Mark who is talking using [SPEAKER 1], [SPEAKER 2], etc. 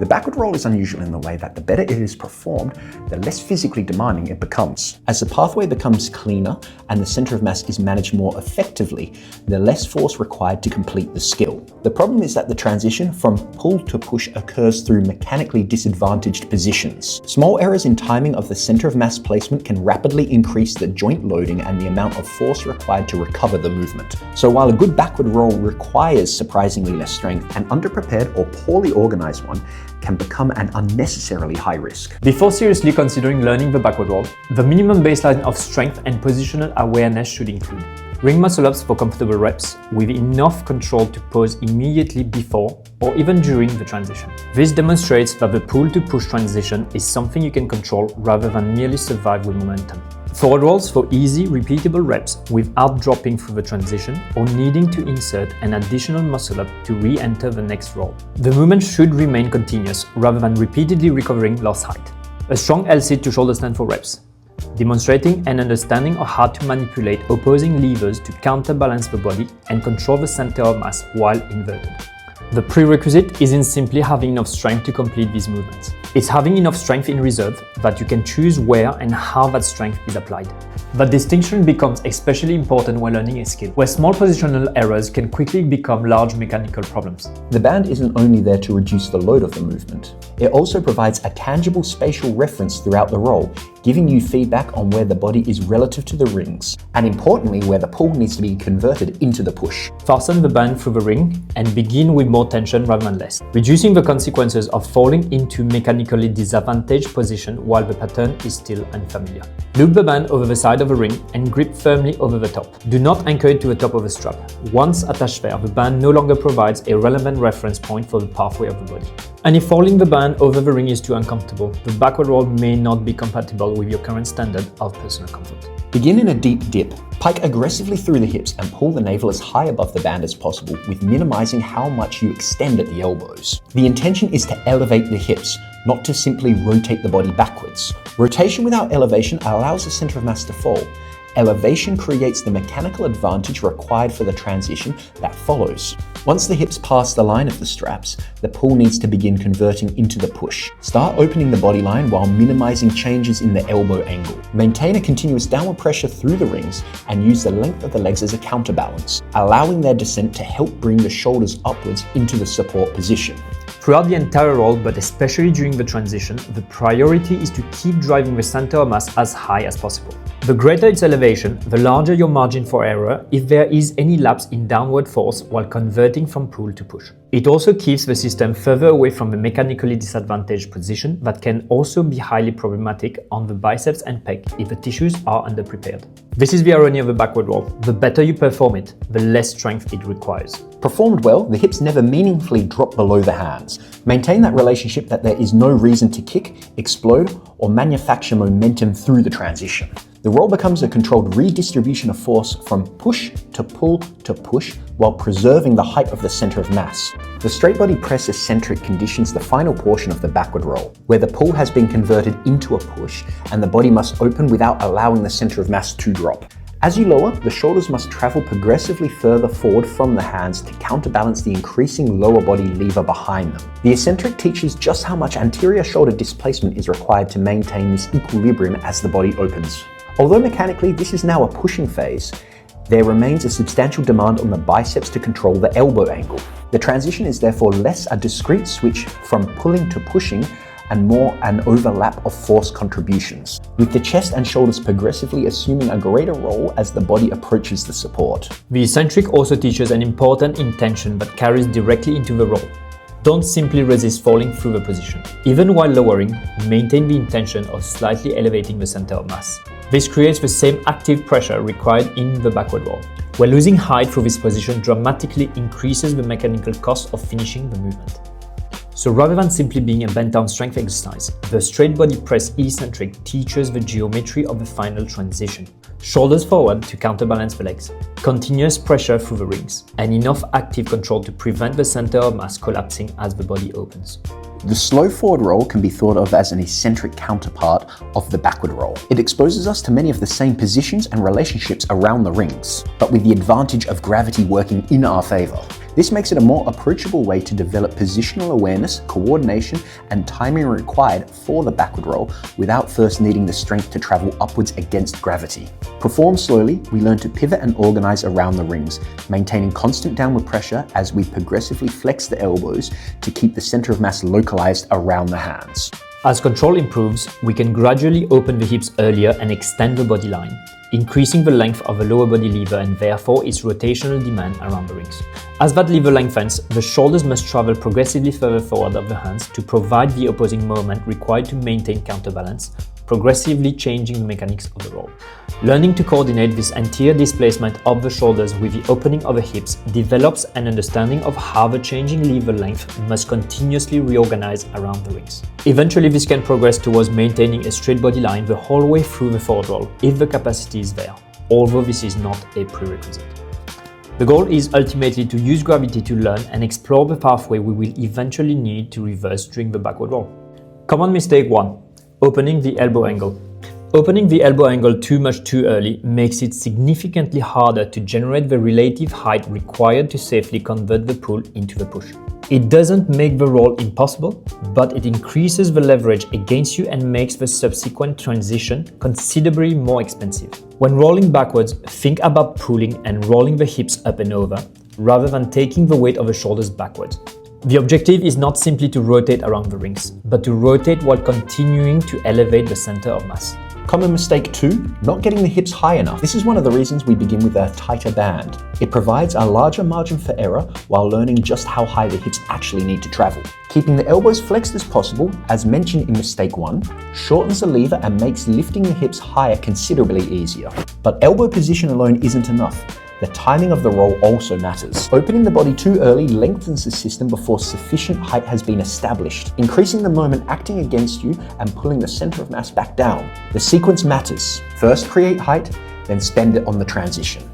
[SPEAKER 1] The backward roll is unusual in the way that the better it is performed, the less physically demanding it becomes. As the pathway becomes cleaner and the center of mass is managed more effectively, the less force required to complete the skill. The problem is that the transition from pull to push occurs through mechanically disadvantaged positions. Small errors in timing of the center of mass placement can rapidly increase the joint loading and the amount of force required to recover the movement. So while a good backward roll requires surprisingly less strength, an underprepared or poorly organized one can become an unnecessarily high risk.
[SPEAKER 2] Before seriously considering learning the backward roll, the minimum baseline of strength and positional awareness should include ring muscle-ups for comfortable reps with enough control to pause immediately before or even during the transition. This demonstrates that the pull-to-push transition is something you can control rather than merely survive with momentum. Forward rolls for easy, repeatable reps without dropping through the transition or needing to insert an additional muscle-up to re-enter the next roll. The movement should remain continuous rather than repeatedly recovering lost height. A strong L-sit to shoulder stand for reps, demonstrating an understanding of how to manipulate opposing levers to counterbalance the body and control the center of mass while inverted. The prerequisite isn't simply having enough strength to complete these movements. It's having enough strength in reserve that you can choose where and how that strength is applied. That distinction becomes especially important when learning a skill, where small positional errors can quickly become large mechanical problems.
[SPEAKER 1] The band isn't only there to reduce the load of the movement, it also provides a tangible spatial reference throughout the roll, giving you feedback on where the body is relative to the rings, and importantly, where the pull needs to be converted into the push.
[SPEAKER 2] Fasten the band through the ring and begin with more tension rather than less, reducing the consequences of falling into mechanically disadvantaged position while the pattern is still unfamiliar. Loop the band over the side of the ring and grip firmly over the top. Do not anchor it to the top of the strap. Once attached there, the band no longer provides a relevant reference point for the pathway of the body. And if folding the band over the ring is too uncomfortable, the backward roll may not be compatible with your current standard of personal comfort.
[SPEAKER 1] Begin in a deep dip. Pike aggressively through the hips and pull the navel as high above the band as possible, with minimizing how much you extend at the elbows. The intention is to elevate the hips, not to simply rotate the body backwards. Rotation without elevation allows the center of mass to fall. Elevation creates the mechanical advantage required for the transition that follows. Once the hips pass the line of the straps, the pull needs to begin converting into the push. Start opening the body line while minimizing changes in the elbow angle. Maintain a continuous downward pressure through the rings and use the length of the legs as a counterbalance, allowing their descent to help bring the shoulders upwards into the support position.
[SPEAKER 2] Throughout the entire roll, but especially during the transition, the priority is to keep driving the center of mass as high as possible. The greater its elevation, the larger your margin for error if there is any lapse in downward force while converting from pull to push. It also keeps the system further away from the mechanically disadvantaged position that can also be highly problematic on the biceps and pec if the tissues are underprepared. This is the irony of the backward roll. The better you perform it, the less strength it requires.
[SPEAKER 1] Performed well, the hips never meaningfully drop below the hands. Maintain that relationship that there is no reason to kick, explode, or manufacture momentum through the transition. The roll becomes a controlled redistribution of force from push to push while preserving the height of the center of mass. The straight body press eccentric conditions the final portion of the backward roll, where the pull has been converted into a push and the body must open without allowing the center of mass to drop. As you lower, the shoulders must travel progressively further forward from the hands to counterbalance the increasing lower body lever behind them. The eccentric teaches just how much anterior shoulder displacement is required to maintain this equilibrium as the body opens. Although mechanically this is now a pushing phase, there remains a substantial demand on the biceps to control the elbow angle. The transition is therefore less a discrete switch from pulling to pushing and more an overlap of force contributions, with the chest and shoulders progressively assuming a greater role as the body approaches the support.
[SPEAKER 2] The eccentric also teaches an important intention that carries directly into the roll. Don't simply resist falling through the position. Even while lowering, maintain the intention of slightly elevating the center of mass. This creates the same active pressure required in the backward roll, where losing height through this position dramatically increases the mechanical cost of finishing the movement. So rather than simply being a bent down strength exercise, the straight body press eccentric teaches the geometry of the final transition. Shoulders forward to counterbalance the legs, continuous pressure through the rings, and enough active control to prevent the center of mass collapsing as the body opens.
[SPEAKER 1] The slow forward roll can be thought of as an eccentric counterpart of the backward roll. It exposes us to many of the same positions and relationships around the rings, but with the advantage of gravity working in our favor. This makes it a more approachable way to develop positional awareness, coordination, and timing required for the backward roll without first needing the strength to travel upwards against gravity. Performed slowly, we learn to pivot and organize around the rings, maintaining constant downward pressure as we progressively flex the elbows to keep the center of mass localized around the hands.
[SPEAKER 2] As control improves, we can gradually open the hips earlier and extend the body line, increasing the length of the lower body lever and therefore its rotational demand around the rings. As that lever lengthens, the shoulders must travel progressively further forward of the hands to provide the opposing moment required to maintain counterbalance, progressively changing the mechanics of the roll. Learning to coordinate this anterior displacement of the shoulders with the opening of the hips develops an understanding of how the changing lever length must continuously reorganize around the rings. Eventually, this can progress towards maintaining a straight body line the whole way through the forward roll, if the capacity is there, although this is not a prerequisite. The goal is ultimately to use gravity to learn and explore the pathway we will eventually need to reverse during the backward roll. Common mistake 1. Opening the elbow angle. Opening the elbow angle too much too early makes it significantly harder to generate the relative height required to safely convert the pull into the push. It doesn't make the roll impossible, but it increases the leverage against you and makes the subsequent transition considerably more expensive. When rolling backwards, think about pulling and rolling the hips up and over, rather than taking the weight of the shoulders backwards. The objective is not simply to rotate around the rings, but to rotate while continuing to elevate the center of mass.
[SPEAKER 1] Common mistake 2, not getting the hips high enough. This is one of the reasons we begin with a tighter band. It provides a larger margin for error while learning just how high the hips actually need to travel. Keeping the elbows flexed as possible, as mentioned in mistake 1, shortens the lever and makes lifting the hips higher considerably easier. But elbow position alone isn't enough. The timing of the roll also matters. Opening the body too early lengthens the system before sufficient height has been established, increasing the moment acting against you and pulling the center of mass back down. The sequence matters. First create height, then spend it on the transition.